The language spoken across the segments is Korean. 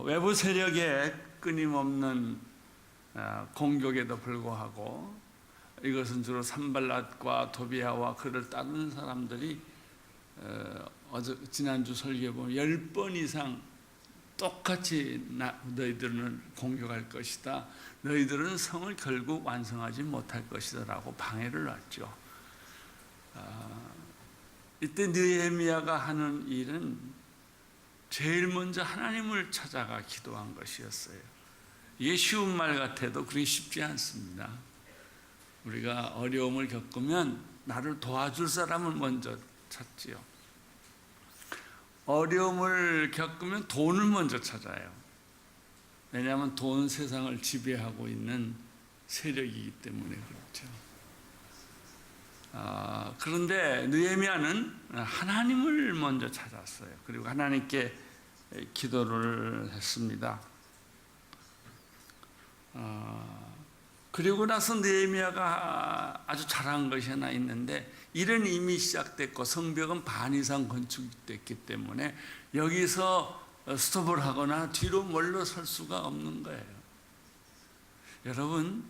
외부 세력의 끊임없는 공격에도 불구하고 이것은 주로 산발랏과 도비아와 그를 따르는 사람들이 지난주 설교에 보면 10번 이상 똑같이 너희들은 공격할 것이다, 너희들은 성을 결국 완성하지 못할 것이다 라고 방해를 놨죠. 이때 느헤미야가 하는 일은 제일 먼저 하나님을 찾아가 기도한 것이었어요. 이게 쉬운 말 같아도 그게 쉽지 않습니다. 우리가 어려움을 겪으면 나를 도와줄 사람을 먼저 찾지요. 어려움을 겪으면 돈을 먼저 찾아요. 왜냐하면 돈은 세상을 지배하고 있는 세력이기 때문에 그렇죠. 그런데 느헤미야는 하나님을 먼저 찾았어요. 그리고 하나님께 기도를 했습니다. 그리고 나서 느헤미야가 아주 잘한 것이 하나 있는데, 일은 이미 시작됐고 성벽은 반 이상 건축됐기 때문에 여기서 스톱을 하거나 뒤로 물러설 수가 없는 거예요. 여러분,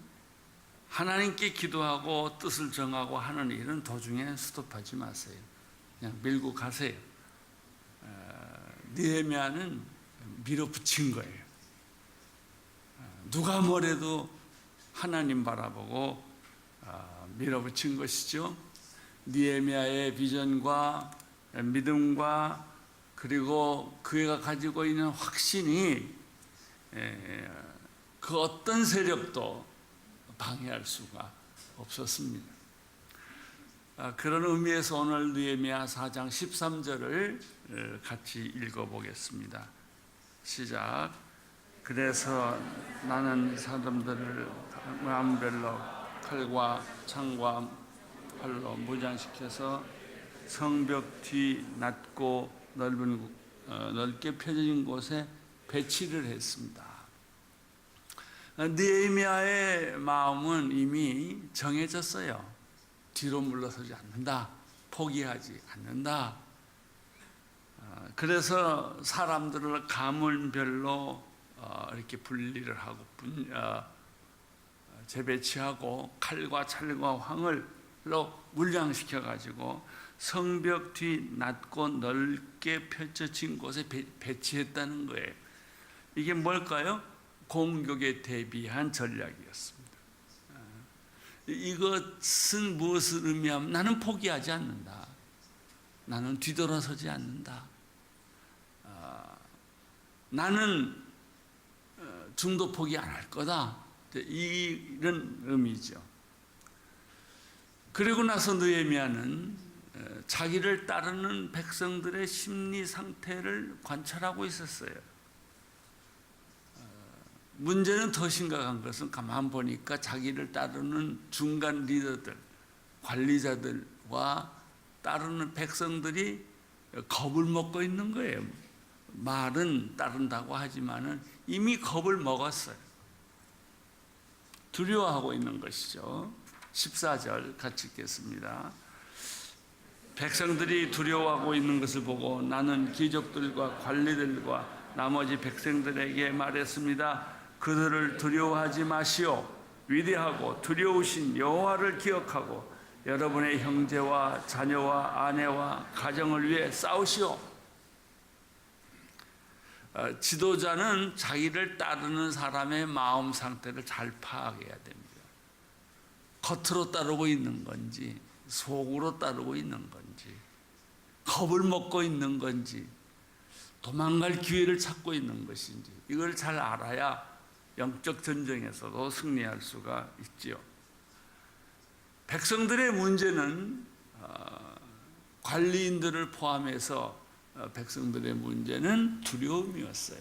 하나님께 기도하고 뜻을 정하고 하는 일은 도중에 스톱하지 마세요. 그냥 밀고 가세요. 느헤미야는 밀어붙인 거예요. 누가 뭐래도 하나님 바라보고 밀어붙인 것이죠. 느헤미야의 비전과 믿음과 그리고 그가 가지고 있는 확신이 그 어떤 세력도 방해할 수가 없었습니다. 그런 의미에서 오늘 느헤미야 4장 13절을 같이 읽어보겠습니다. 시작. 그래서 나는 사람들을 마음별로 칼과 창과 활로 무장시켜서 성벽 뒤 낮고 넓게 펴진 곳에 배치를 했습니다. 느헤미야의 마음은 이미 정해졌어요. 뒤로 물러서지 않는다, 포기하지 않는다. 그래서 사람들을 가문별로 이렇게 분리를 하고 재배치하고 칼과 찰과 황을로 물량시켜 가지고 성벽 뒤 낮고 넓게 펼쳐진 곳에 배치했다는 거예요. 이게 뭘까요? 공격에 대비한 전략이었습니다. 이것은 무엇을 의미하면 나는 포기하지 않는다, 나는 뒤돌아서지 않는다, 나는 중도 포기 안 할 거다, 이런 의미죠. 그리고 나서 느헤미야는 자기를 따르는 백성들의 심리 상태를 관찰하고 있었어요. 문제는 더 심각한 것은 가만 보니까 자기를 따르는 중간 리더들, 관리자들과 따르는 백성들이 겁을 먹고 있는 거예요. 말은 따른다고 하지만은 이미 겁을 먹었어요. 두려워하고 있는 것이죠. 14절 같이 읽겠습니다. 백성들이 두려워하고 있는 것을 보고 나는 귀족들과 관리들과 나머지 백성들에게 말했습니다. 그들을 두려워하지 마시오. 위대하고 두려우신 여호와를 기억하고 여러분의 형제와 자녀와 아내와 가정을 위해 싸우시오. 지도자는 자기를 따르는 사람의 마음 상태를 잘 파악해야 됩니다. 겉으로 따르고 있는 건지 속으로 따르고 있는 건지 겁을 먹고 있는 건지 도망갈 기회를 찾고 있는 것인지 이걸 잘 알아야 영적 전쟁에서도 승리할 수가 있지요. 백성들의 문제는 관리인들을 포함해서 백성들의 문제는 두려움이었어요.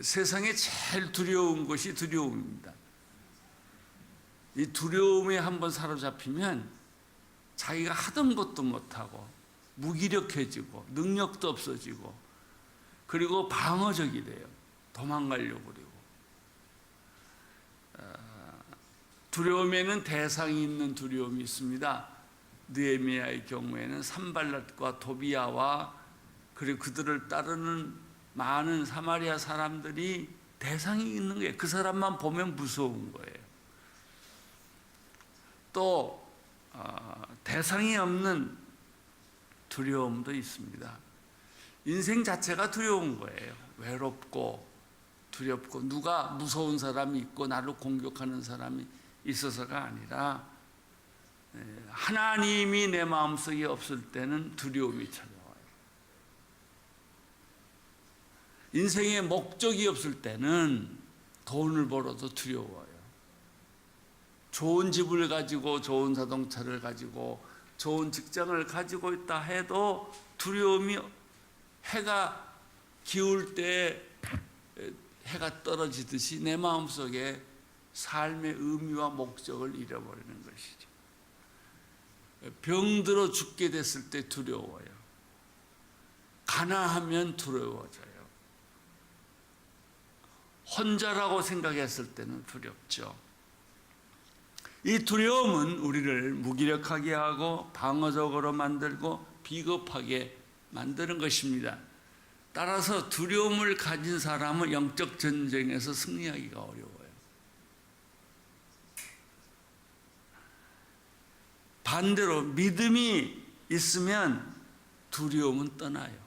세상에 제일 두려운 것이 두려움입니다. 이 두려움에 한번 사로잡히면 자기가 하던 것도 못하고 무기력해지고 능력도 없어지고 그리고 방어적이 돼요. 도망가려고 그러고. 두려움에는 대상이 있는 두려움이 있습니다. 느헤미야의 경우에는 산발랏과 도비아와 그리고 그들을 따르는 많은 사마리아 사람들이 대상이 있는 거예요. 그 사람만 보면 무서운 거예요. 또 대상이 없는 두려움도 있습니다. 인생 자체가 두려운 거예요. 외롭고 두렵고 누가 무서운 사람이 있고 나를 공격하는 사람이 있어서가 아니라 하나님이 내 마음속에 없을 때는 두려움이 찾아와요. 인생에 목적이 없을 때는 돈을 벌어도 두려워요. 좋은 집을 가지고 좋은 자동차를 가지고 좋은 직장을 가지고 있다 해도 두려움이 해가 기울 때 해가 떨어지듯이 내 마음속에 삶의 의미와 목적을 잃어버리는 것이죠. 병들어 죽게 됐을 때 두려워요. 가난하면 두려워져요. 혼자라고 생각했을 때는 두렵죠. 이 두려움은 우리를 무기력하게 하고 방어적으로 만들고 비겁하게 만드는 것입니다. 따라서 두려움을 가진 사람은 영적 전쟁에서 승리하기가 어려워요. 반대로 믿음이 있으면 두려움은 떠나요.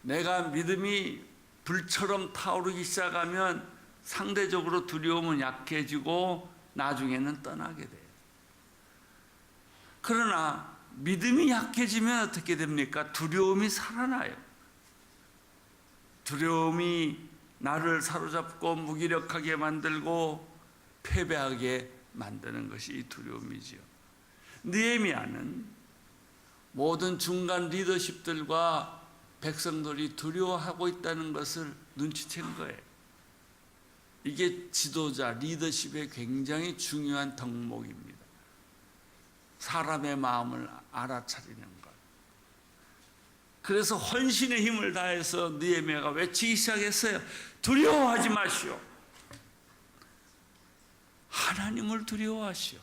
내가 믿음이 불처럼 타오르기 시작하면 상대적으로 두려움은 약해지고 나중에는 떠나게 돼요. 그러나 믿음이 약해지면 어떻게 됩니까? 두려움이 살아나요. 두려움이 나를 사로잡고 무기력하게 만들고 패배하게 만드는 것이 이 두려움이지요. 느헤미야는 모든 중간 리더십들과 백성들이 두려워하고 있다는 것을 눈치챈 거예요. 이게 지도자, 리더십의 굉장히 중요한 덕목입니다. 사람의 마음을 알아차리는 것. 그래서 헌신의 힘을 다해서 느헤미야가 외치기 시작했어요. 두려워하지 마시오. 하나님을 두려워하시오.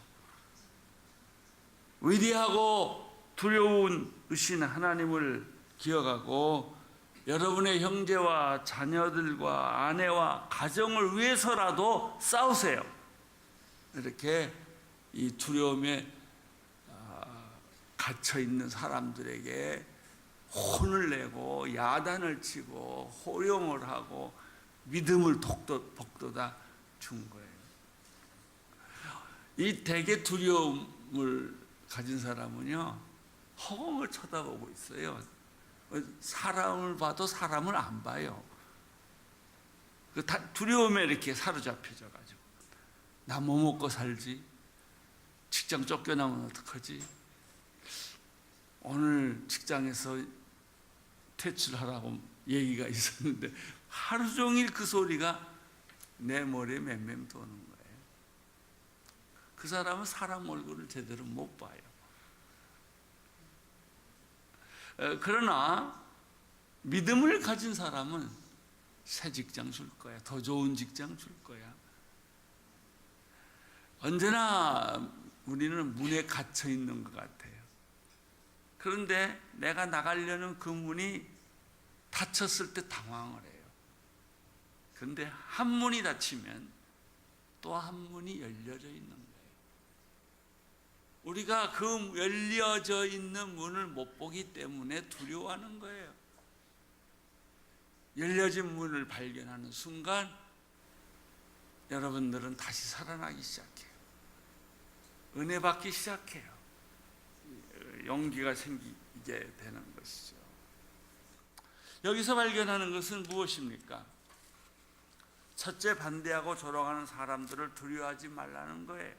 위대하고 두려운 으신 하나님을 기억하고 여러분의 형제와 자녀들과 아내와 가정을 위해서라도 싸우세요. 이렇게 이 두려움에 갇혀 있는 사람들에게 혼을 내고 야단을 치고 호령을 하고 믿음을 북돋아 준 거예요. 이 대개 두려움을 가진 사람은요, 허공을 쳐다보고 있어요. 사람을 봐도 사람을 안 봐요. 두려움에 이렇게 사로잡혀져 가지고 나 뭐 먹고 살지? 직장 쫓겨나면 어떡하지? 오늘 직장에서 퇴출하라고 얘기가 있었는데 하루 종일 그 소리가 내 머리에 맴맴 도는 거예요. 그 사람은 사람 얼굴을 제대로 못 봐요. 그러나 믿음을 가진 사람은 새 직장 줄 거야. 더 좋은 직장 줄 거야. 언제나 우리는 문에 갇혀 있는 것 같아요. 그런데 내가 나가려는 그 문이 닫혔을 때 당황을 해요. 그런데 한 문이 닫히면 또 한 문이 열려져 있는 거예요. 우리가 그 열려져 있는 문을 못 보기 때문에 두려워하는 거예요. 열려진 문을 발견하는 순간 여러분들은 다시 살아나기 시작해요. 은혜 받기 시작해요. 용기가 생기게 되는 것이죠. 여기서 발견하는 것은 무엇입니까? 첫째, 반대하고 조롱하는 사람들을 두려워하지 말라는 거예요.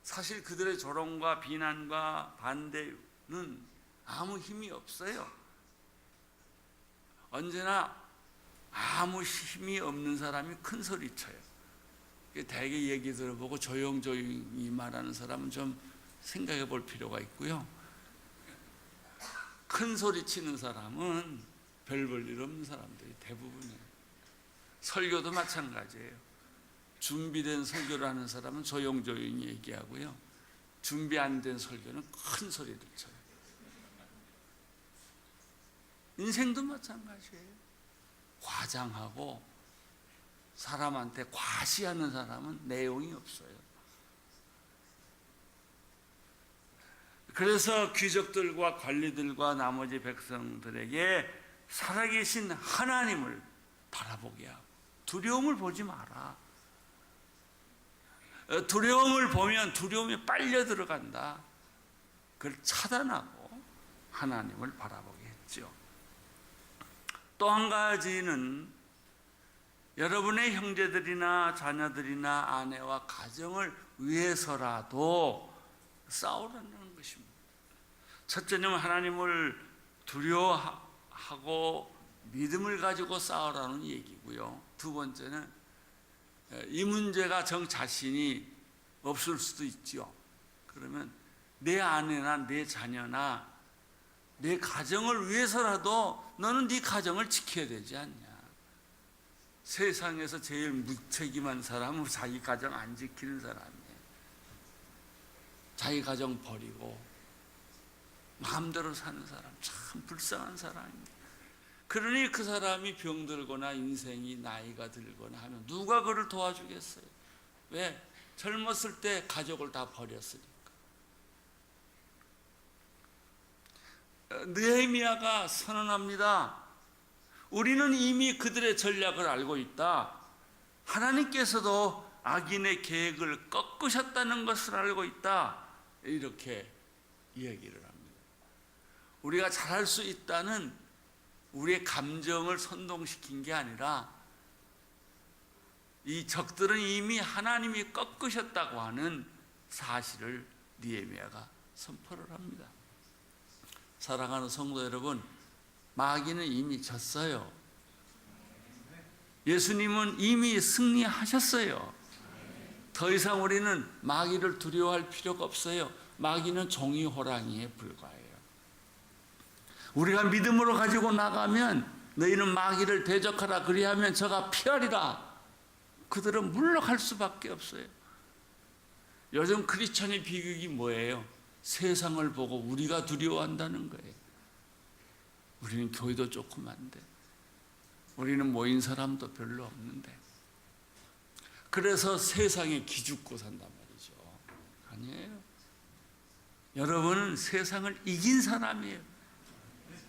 사실 그들의 조롱과 비난과 반대는 아무 힘이 없어요. 언제나 아무 힘이 없는 사람이 큰 소리 쳐요. 대개 얘기 들어보고 조용조용히 말하는 사람은 좀 생각해 볼 필요가 있고요. 큰 소리 치는 사람은 별 볼 일 없는 사람들이 대부분이에요. 설교도 마찬가지예요. 준비된 설교를 하는 사람은 조용조용히 얘기하고요. 준비 안 된 설교는 큰 소리를 쳐요. 인생도 마찬가지예요. 과장하고 사람한테 과시하는 사람은 내용이 없어요. 그래서 귀족들과 관리들과 나머지 백성들에게 살아계신 하나님을 바라보게 하고 두려움을 보지 마라. 두려움을 보면 두려움이 빨려 들어간다. 그걸 차단하고 하나님을 바라보게 했죠. 또 한 가지는 여러분의 형제들이나 자녀들이나 아내와 가정을 위해서라도 싸우라는 것입니다. 첫째는 하나님을 두려워하고 믿음을 가지고 싸우라는 얘기고요. 두 번째는 이 문제가 정 자신이 없을 수도 있죠. 그러면 내 아내나 내 자녀나 내 가정을 위해서라도 너는 네 가정을 지켜야 되지 않냐. 세상에서 제일 무책임한 사람은 자기 가정 안 지키는 사람이에요. 자기 가정 버리고 마음대로 사는 사람, 참 불쌍한 사람입니다. 그러니 그 사람이 병들거나 인생이 나이가 들거나 하면 누가 그를 도와주겠어요? 왜? 젊었을 때 가족을 다 버렸으니까. 느헤미야가 선언합니다. 우리는 이미 그들의 전략을 알고 있다. 하나님께서도 악인의 계획을 꺾으셨다는 것을 알고 있다. 이렇게 이야기를 합니다. 우리가 잘할 수 있다는 우리의 감정을 선동시킨 게 아니라 이 적들은 이미 하나님이 꺾으셨다고 하는 사실을 느헤미야가 선포를 합니다. 사랑하는 성도 여러분, 마귀는 이미 졌어요. 예수님은 이미 승리하셨어요. 더 이상 우리는 마귀를 두려워할 필요가 없어요. 마귀는 종이 호랑이에 불과해요. 우리가 믿음으로 가지고 나가면 너희는 마귀를 대적하라 그리하면 저가 피하리라. 그들은 물러갈 수밖에 없어요. 요즘 크리스천의 비극이 뭐예요? 세상을 보고 우리가 두려워한다는 거예요. 우리는 교회도 조그만데, 우리는 모인 사람도 별로 없는데, 그래서 세상에 기죽고 산단 말이죠. 아니에요. 여러분은 세상을 이긴 사람이에요.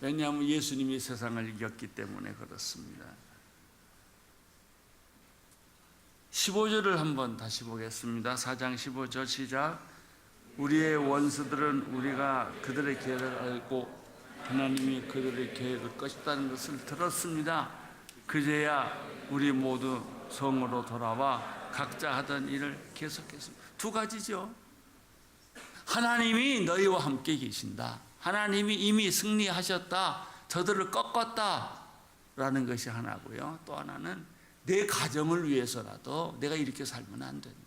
왜냐하면 예수님이 세상을 이겼기 때문에 그렇습니다. 15절을 한번 다시 보겠습니다. 4장 15절 시작. 우리의 원수들은 우리가 그들의 계획을 알고 하나님이 그들의 계획을 꺾었다는 것을 들었습니다. 그제야 우리 모두 성으로 돌아와 각자 하던 일을 계속했습니다. 두 가지죠. 하나님이 너희와 함께 계신다. 하나님이 이미 승리하셨다. 저들을 꺾었다. 라는 것이 하나고요. 또 하나는 내 가정을 위해서라도 내가 이렇게 살면 안 된다.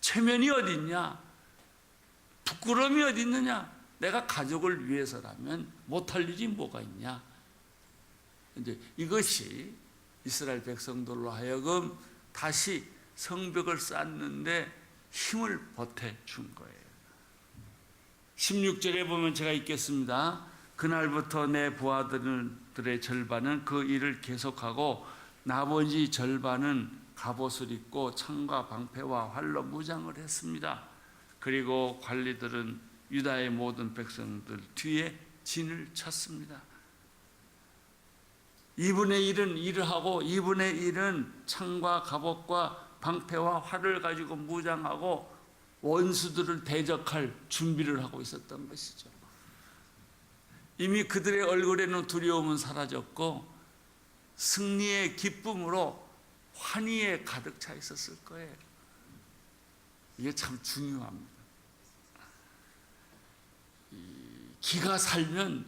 체면이 어디 있냐? 부끄러움이 어디 있느냐? 내가 가족을 위해서라면 못할 일이 뭐가 있냐? 이제 이것이 이스라엘 백성들로 하여금 다시 성벽을 쌓는데 힘을 보태 준 거예요. 16절에 보면 제가 읽겠습니다. 그날부터 내 부하들의 절반은 그 일을 계속하고 나머지 절반은 갑옷을 입고 창과 방패와 활로 무장을 했습니다. 그리고 관리들은 유다의 모든 백성들 뒤에 진을 쳤습니다. 2분의 1은 일을 하고 2분의 1은 창과 갑옷과 방패와 활을 가지고 무장하고 원수들을 대적할 준비를 하고 있었던 것이죠. 이미 그들의 얼굴에는 두려움은 사라졌고 승리의 기쁨으로 환희에 가득 차 있었을 거예요. 이게 참 중요합니다. 기가 살면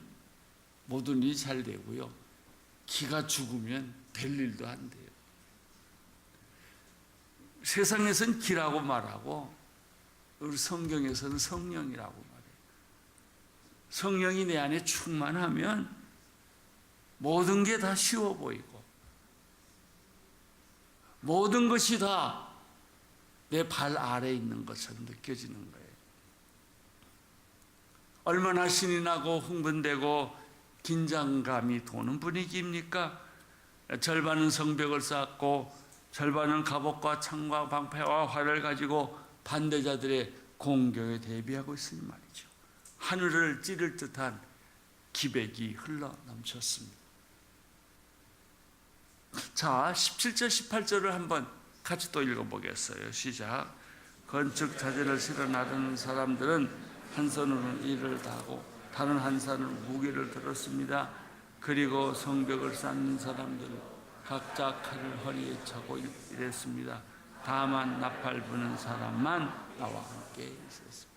모든 일이 잘 되고요. 기가 죽으면 될 일도 안 돼요. 세상에서는 기라고 말하고 우리 성경에서는 성령이라고 말해요. 성령이 내 안에 충만하면 모든 게 다 쉬워 보이고 모든 것이 다 내 발 아래에 있는 것처럼 느껴지는 거예요. 얼마나 신이 나고 흥분되고 긴장감이 도는 분위기입니까? 절반은 성벽을 쌓고 절반은 갑옷과 창과 방패와 활을 가지고 반대자들의 공격에 대비하고 있으니 말이죠. 하늘을 찌를 듯한 기백이 흘러 넘쳤습니다. 자, 17절 18절을 한번 같이 또 읽어보겠어요. 시작. 건축 자재를 실어 나르는 사람들은 한 손으로 일을 다하고 다른 한 손으로 무게를 들었습니다. 그리고 성벽을 쌓는 사람들은 각자 칼을 허리에 차고 일했습니다. 다만 나팔 부는 사람만 나와 함께 있었습니다.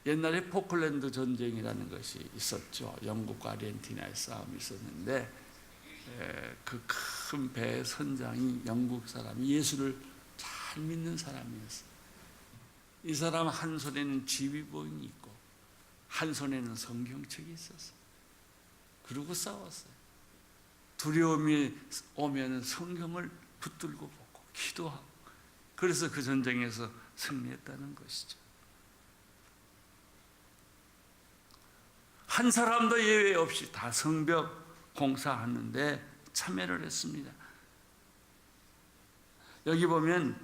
옛날에 포클랜드 전쟁이라는 것이 있었죠. 영국과 아르헨티나의 싸움이 있었는데 그 큰 배의 선장이 영국 사람이 예수를 잘 믿는 사람이었어요. 이 사람 한 손에는 지휘본이 있고 한 손에는 성경책이 있었어요. 그러고 싸웠어요. 두려움이 오면 성경을 붙들고 보고 기도하고, 그래서 그 전쟁에서 승리했다는 것이죠. 한 사람도 예외 없이 다 성벽 공사하는데 참여를 했습니다. 여기 보면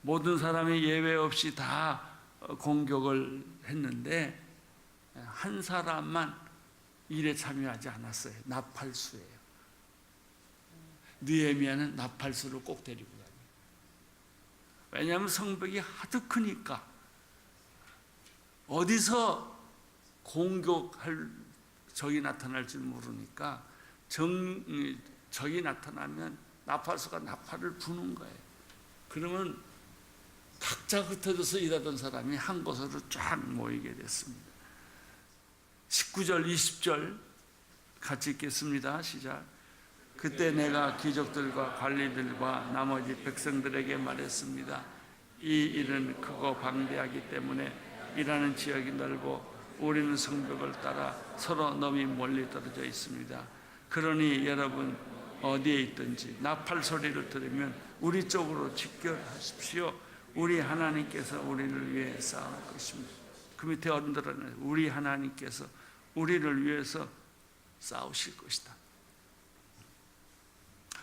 모든 사람이 예외 없이 다 공격을 했는데 한 사람만 일에 참여하지 않았어요. 나팔수예요. 느헤미야는 나팔수를 꼭 데리고 다녀요. 왜냐하면 성벽이 하도 크니까 어디서 공격할 적이 나타날지 모르니까 적이 나타나면 나팔수가 나팔을 부는 거예요. 그러면 각자 흩어져서 일하던 사람이 한 곳으로 쫙 모이게 됐습니다. 19절 20절 같이 읽겠습니다. 시작. 그때 내가 귀족들과 관리들과 나머지 백성들에게 말했습니다. 이 일은 크고 방대하기 때문에 일하는 지역이 넓고 우리는 성벽을 따라 서로 너무 멀리 떨어져 있습니다. 그러니 여러분 어디에 있든지 나팔 소리를 들으면 우리 쪽으로 집결하십시오. 우리 하나님께서 우리를 위해 싸울 것입니다. 그 밑에 언더라는 우리 하나님께서 우리를 위해서 싸우실 것이다.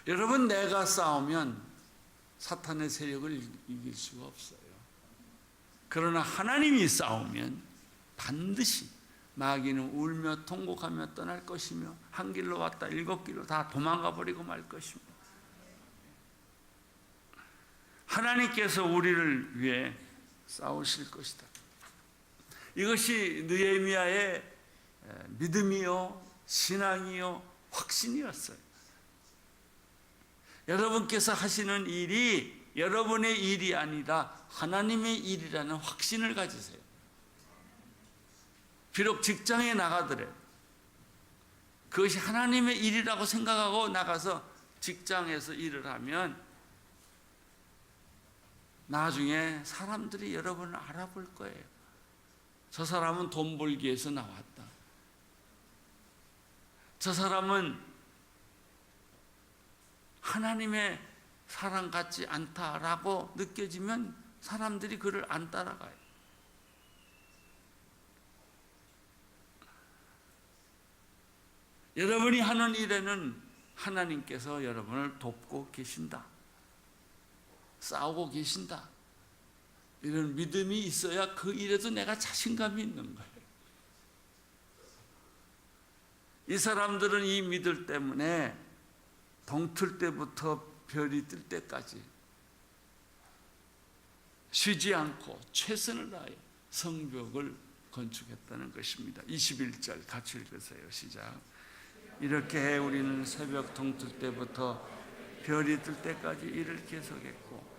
여러분, 내가 싸우면 사탄의 세력을 이길 수가 없어요. 그러나 하나님이 싸우면 반드시 마귀는 울며 통곡하며 떠날 것이며 한 길로 왔다 일곱 길로 다 도망가 버리고 말 것입니다. 하나님께서 우리를 위해 싸우실 것이다. 이것이 느헤미야의 믿음이요 신앙이요 확신이었어요. 여러분께서 하시는 일이 여러분의 일이 아니라 하나님의 일이라는 확신을 가지세요. 비록 직장에 나가더라도 그것이 하나님의 일이라고 생각하고 나가서 직장에서 일을 하면 나중에 사람들이 여러분을 알아볼 거예요. 저 사람은 돈 벌기 위해서 나왔다. 저 사람은 하나님의 사랑 같지 않다라고 느껴지면 사람들이 그를 안 따라가요. 여러분이 하는 일에는 하나님께서 여러분을 돕고 계신다. 싸우고 계신다. 이런 믿음이 있어야 그 일에도 내가 자신감이 있는 거예요. 이 사람들은 이 믿음 때문에 동틀 때부터 별이 뜰 때까지 쉬지 않고 최선을 다하여 성벽을 건축했다는 것입니다. 21절 같이 읽으세요. 시작. 이렇게 우리는 새벽 동틀 때부터 별이 뜰 때까지 일을 계속했고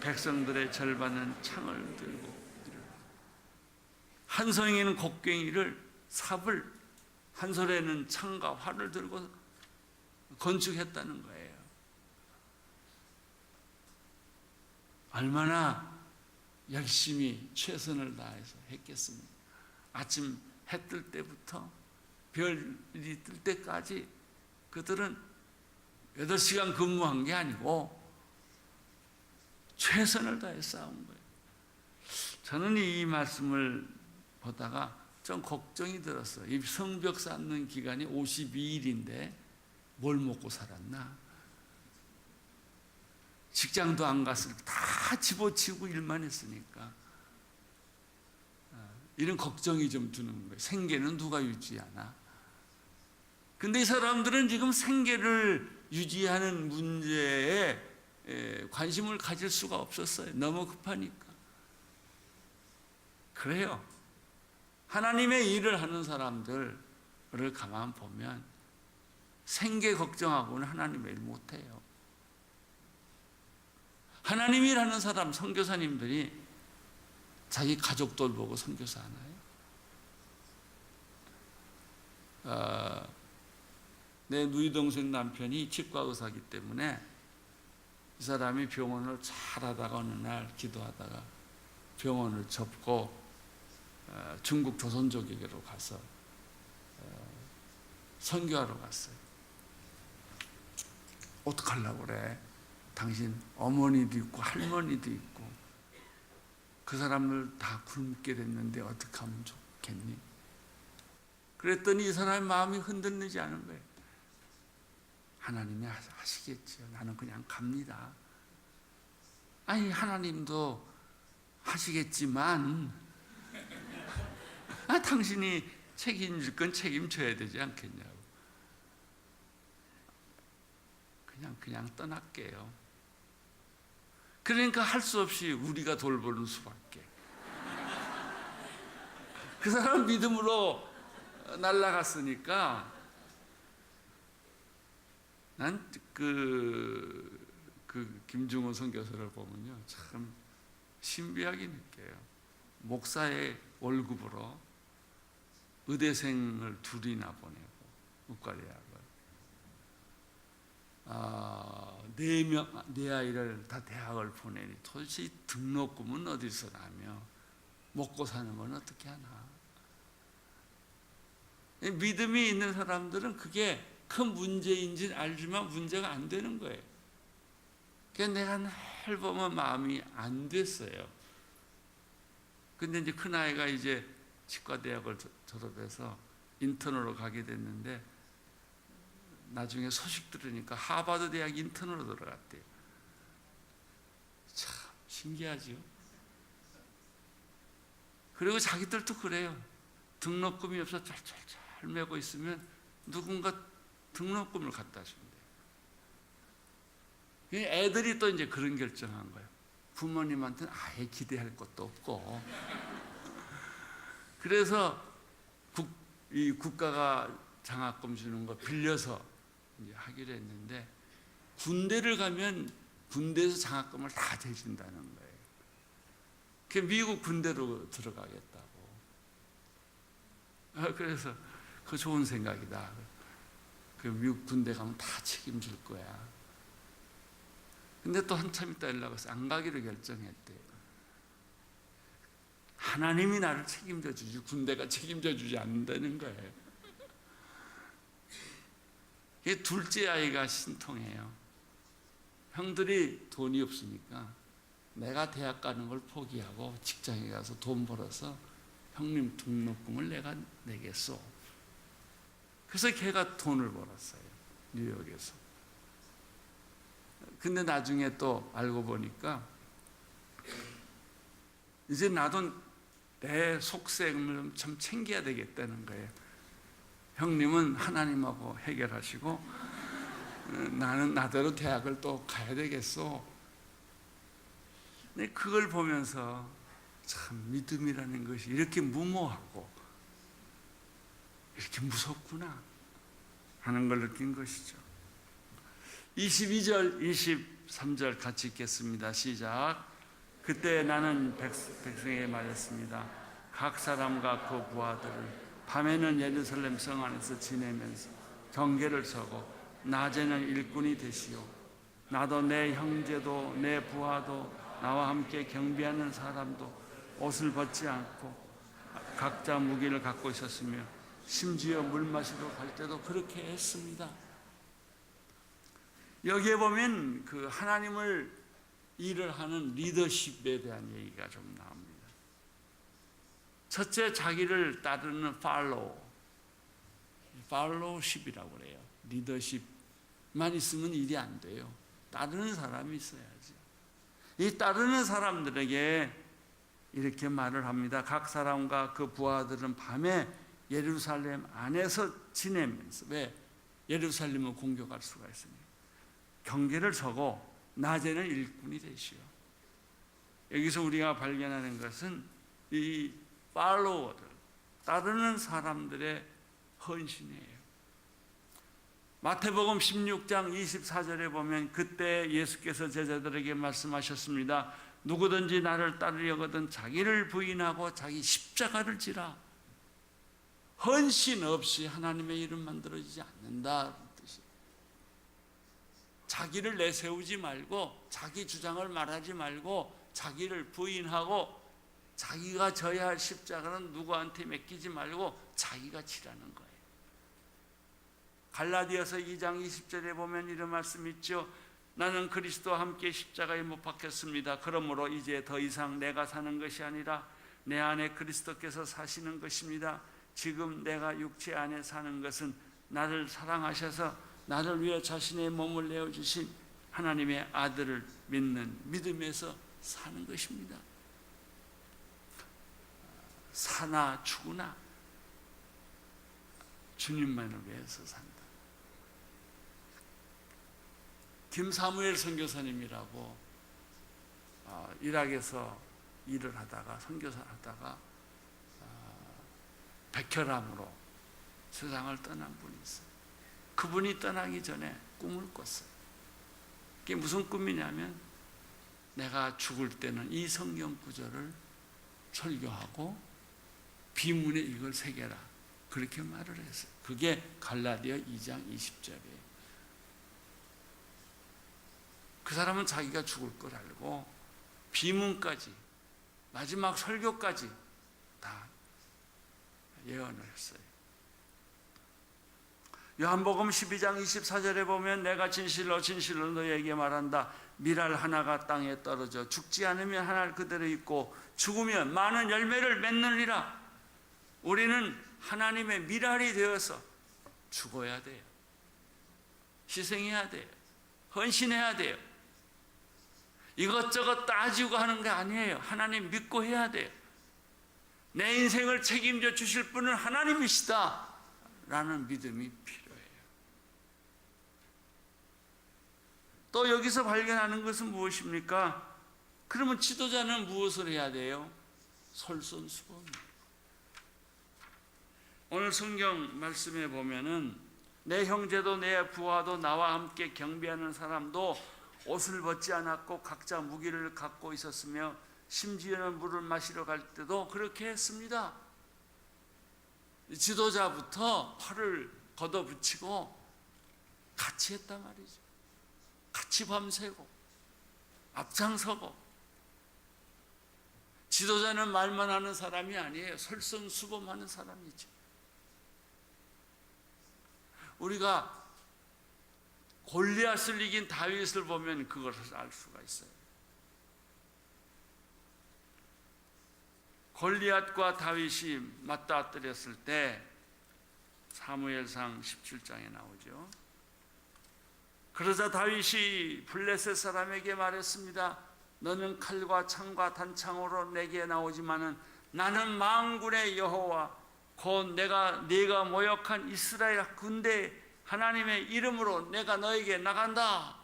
백성들의 절반은 창을 들고 한 성에는 곡괭이를 삽을 한 손에는 창과 활을 들고 건축했다는 거예요. 얼마나 열심히 최선을 다해서 했겠습니까? 아침 해 뜰 때부터 별이 뜰 때까지 그들은 8시간 근무한 게 아니고 최선을 다해 싸운 거예요. 저는 이 말씀을 보다가 좀 걱정이 들었어요. 이 성벽 쌓는 기간이 52일인데 뭘 먹고 살았나? 직장도 안 갔을 때 다 집어치우고 일만 했으니까 이런 걱정이 좀 드는 거예요. 생계는 누가 유지하나? 근데 이 사람들은 지금 생계를 유지하는 문제에 관심을 가질 수가 없었어요. 너무 급하니까. 그래요. 하나님의 일을 하는 사람들을 가만 보면 생계 걱정하고는 하나님의 일 못해요. 하나님 일하는 사람, 선교사님들이 자기 가족들 보고 선교사 하나요? 내 누이 동생 남편이 치과 의사이기 때문에 이 사람이 병원을 잘 하다가 어느 날 기도하다가 병원을 접고 중국 조선족에게로 가서 선교하러 갔어요. 어떡하려고 그래? 당신 어머니도 있고 할머니도 있고 그 사람을 다 굶게 됐는데 어떻게 하면 좋겠니? 그랬더니 이 사람의 마음이 흔들리지 않은 거예요. 하나님이 하시겠지요. 나는 그냥 갑니다. 아니 하나님도 하시겠지만 당신이 책임질 건 책임져야 되지 않겠냐고. 그냥 떠날게요. 그러니까 할 수 없이 우리가 돌보는 수밖에. 그 사람 믿음으로 날아갔으니까 난 그 김중호 선교사를 보면요 참 신비하게 느껴요. 목사의 월급으로 의대생을 둘이나 보내고 의과대학을 네 아이를 다 대학을 보내니 도대체 이 등록금은 어디서 나며 먹고 사는 건 어떻게 하나. 믿음이 있는 사람들은 그게 큰 문제인지는 알지만 문제가 안 되는 거예요. 그래서 내가 늘 보면 마음이 안 됐어요. 근데 이제 큰아이가 이제 치과대학을 졸업해서 인턴으로 가게 됐는데 나중에 소식 들으니까 하버드 대학 인턴으로 들어갔대요. 참 신기하죠. 그리고 자기들도 그래요. 등록금이 없어 잘 메고 있으면 누군가 등록금을 갖다 준대요. 애들이 또 이제 그런 결정한 거예요. 부모님한테는 아예 기대할 것도 없고. 그래서 이 국가가 장학금 주는 거 빌려서 이제 하기로 했는데 군대를 가면 군대에서 장학금을 다 대준다는 거예요. 그 미국 군대로 들어가겠다고. 그래서 그 좋은 생각이다. 그 미국 군대 가면 다 책임질 거야. 근데 또 한참 있다 연락와서 안 가기로 결정했대요. 하나님이 나를 책임져 주지 군대가 책임져 주지 않는다는 거예요. 둘째 아이가 신통해요. 형들이 돈이 없으니까 내가 대학 가는 걸 포기하고 직장에 가서 돈 벌어서 형님 등록금을 내가 내겠소. 그래서 걔가 돈을 벌었어요. 뉴욕에서. 근데 나중에 또 알고 보니까 이제 나도 내 속셈을 참 챙겨야 되겠다는 거예요. 형님은 하나님하고 해결하시고 나는 나대로 대학을 또 가야 되겠어. 근데 그걸 보면서 참 믿음이라는 것이 이렇게 무모하고 이렇게 무섭구나 하는 걸 느낀 것이죠. 22절, 23절 같이 읽겠습니다. 시작. 그때 나는 백성에게 말했습니다. 각 사람과 그 부하들을 밤에는 예루살렘 성 안에서 지내면서 경계를 서고 낮에는 일꾼이 되시오. 나도 내 형제도 내 부하도 나와 함께 경비하는 사람도 옷을 벗지 않고 각자 무기를 갖고 있었으며 심지어 물 마시러 갈 때도 그렇게 했습니다. 여기에 보면 그 하나님을 일을 하는 리더십에 대한 얘기가 좀 나옵니다. 첫째, 자기를 따르는 팔로우십이라고 그래요. 리더십만 있으면 일이 안 돼요. 따르는 사람이 있어야지. 이 따르는 사람들에게 이렇게 말을 합니다. 각 사람과 그 부하들은 밤에 예루살렘 안에서 지내면서, 왜? 예루살렘을 공격할 수가 있으니까 경계를 서고 낮에는 일꾼이 되시오. 여기서 우리가 발견하는 것은 이 팔로워들, 따르는 사람들의 헌신이에요. 마태복음 16장 24절에 보면 그때 예수께서 제자들에게 말씀하셨습니다. 누구든지 나를 따르려거든 자기를 부인하고 자기 십자가를 지라. 헌신 없이 하나님의 일은 만들어지지 않는다 뜻이. 자기를 내세우지 말고, 자기 주장을 말하지 말고, 자기를 부인하고 자기가 져야 할 십자가는 누구한테 맡기지 말고 자기가 지라는 거예요. 갈라디아서 2장 20절에 보면 이런 말씀 있죠. 나는 그리스도와 함께 십자가에 못 박혔습니다. 그러므로 이제 더 이상 내가 사는 것이 아니라 내 안에 그리스도께서 사시는 것입니다. 지금 내가 육체 안에 사는 것은 나를 사랑하셔서 나를 위해 자신의 몸을 내어주신 하나님의 아들을 믿는 믿음에서 사는 것입니다. 사나 죽으나 주님만을 위해서 산다. 김사무엘 선교사님이라고 이락에서 일을 하다가, 선교사 하다가 백혈암으로 세상을 떠난 분이 있어요. 그분이 떠나기 전에 꿈을 꿨어요. 그게 무슨 꿈이냐면, 내가 죽을 때는 이 성경 구절을 설교하고 비문에 이걸 새겨라, 그렇게 말을 했어요. 그게 갈라디아 2장 20절이에요. 그 사람은 자기가 죽을 걸 알고 비문까지, 마지막 설교까지 다 예언을 했어요. 요한복음 12장 24절에 보면 내가 진실로 진실로 너희에게 말한다. 밀알 하나가 땅에 떨어져 죽지 않으면 하나 그대로 있고 죽으면 많은 열매를 맺느니라. 우리는 하나님의 밀알이 되어서 죽어야 돼요. 희생해야 돼요. 헌신해야 돼요. 이것저것 따지고 하는 게 아니에요. 하나님 믿고 해야 돼요. 내 인생을 책임져 주실 분은 하나님이시다 라는 믿음이 필요해요. 또 여기서 발견하는 것은 무엇입니까? 그러면 지도자는 무엇을 해야 돼요? 솔선수범입니다. 오늘 성경 말씀에 보면은 내 형제도 내 부하도 나와 함께 경배하는 사람도 옷을 벗지 않았고 각자 무기를 갖고 있었으며 심지어는 물을 마시러 갈 때도 그렇게 했습니다. 지도자부터 팔을 걷어붙이고 같이 했단 말이죠. 같이 밤새고 앞장서고. 지도자는 말만 하는 사람이 아니에요. 솔선수범하는 사람이죠. 우리가 골리앗을 이긴 다윗을 보면 그것을 알 수가 있어요. 골리앗과 다윗이 맞닥뜨렸을 때 사무엘상 17장에 나오죠. 그러자 다윗이 블레셋 사람에게 말했습니다. 너는 칼과 창과 단창으로 내게 나오지만은 나는 만군의 여호와 곧 네가 모욕한 이스라엘 군대 하나님의 이름으로 내가 너에게 나간다.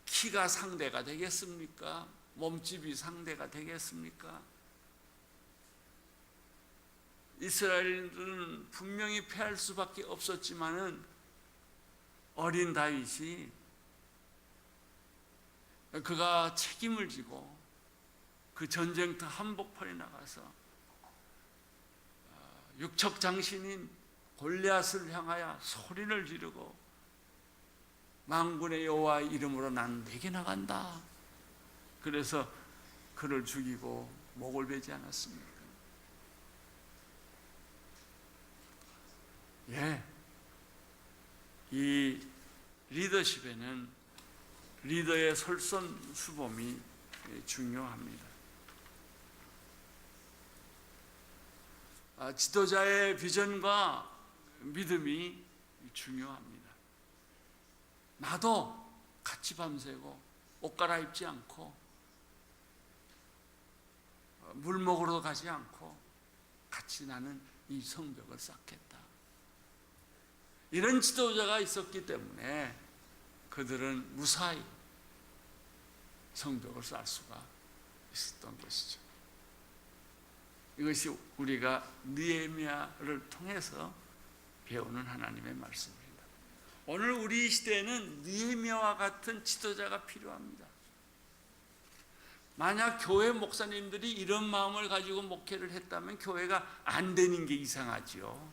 키가 상대가 되겠습니까? 몸집이 상대가 되겠습니까? 이스라엘은 분명히 패할 수밖에 없었지만은 어린 다윗이 그가 책임을 지고 그 전쟁터 한복판에 나가서 육척장신인 골리앗을 향하여 소리를 지르고 만군의 여호와 이름으로 난 내게 나간다. 그래서 그를 죽이고 목을 베지 않았습니까? 예, 이 리더십에는 리더의 솔선수범이 중요합니다. 지도자의 비전과 믿음이 중요합니다. 나도 같이 밤새고 옷 갈아입지 않고 물 먹으러 가지 않고 같이 나는 이 성벽을 쌓겠다. 이런 지도자가 있었기 때문에 그들은 무사히 성벽을 쌓을 수가 있었던 것이죠. 이것이 우리가 느헤미야를 통해서 배우는 하나님의 말씀입니다. 오늘 우리 시대에는 느헤미야와 같은 지도자가 필요합니다. 만약 교회 목사님들이 이런 마음을 가지고 목회를 했다면 교회가 안 되는 게 이상하지요.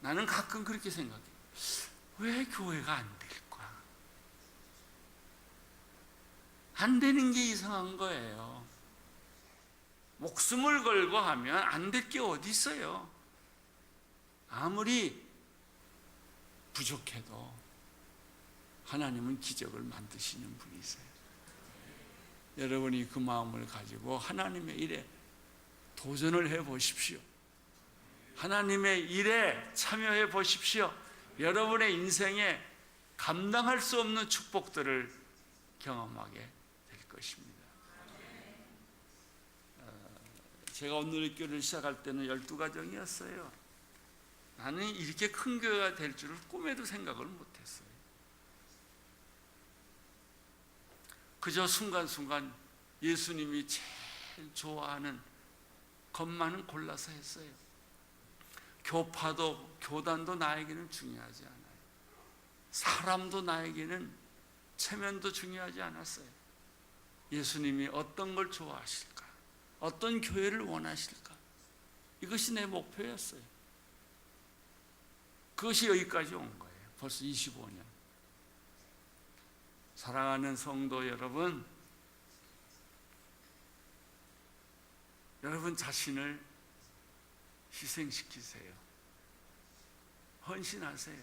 나는 가끔 그렇게 생각해요. 왜 교회가 안 될까? 안 되는 게 이상한 거예요. 목숨을 걸고 하면 안 될 게 어디 있어요? 아무리 부족해도 하나님은 기적을 만드시는 분이세요. 여러분이 그 마음을 가지고 하나님의 일에 도전을 해 보십시오. 하나님의 일에 참여해 보십시오. 여러분의 인생에 감당할 수 없는 축복들을 경험하게 될 것입니다. 제가 오늘 교회를 시작할 때는 12가정이었어요. 나는 이렇게 큰 교회가 될 줄을 꿈에도 생각을 못했어요. 그저 순간순간 예수님이 제일 좋아하는 것만은 골라서 했어요. 교파도 교단도 나에게는 중요하지 않아요. 사람도 나에게는 체면도 중요하지 않았어요. 예수님이 어떤 걸 좋아하실까? 어떤 교회를 원하실까? 이것이 내 목표였어요. 그것이 여기까지 온 거예요. 벌써 25년. 사랑하는 성도 여러분, 여러분 자신을 희생시키세요. 헌신하세요.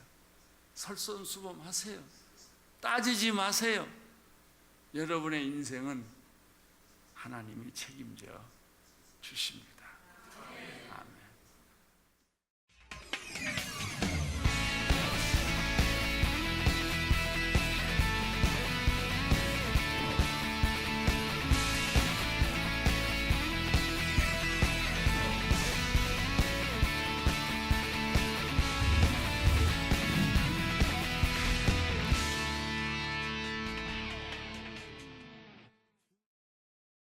설선수범하세요. 따지지 마세요. 여러분의 인생은 하나님이 책임져 주십니다.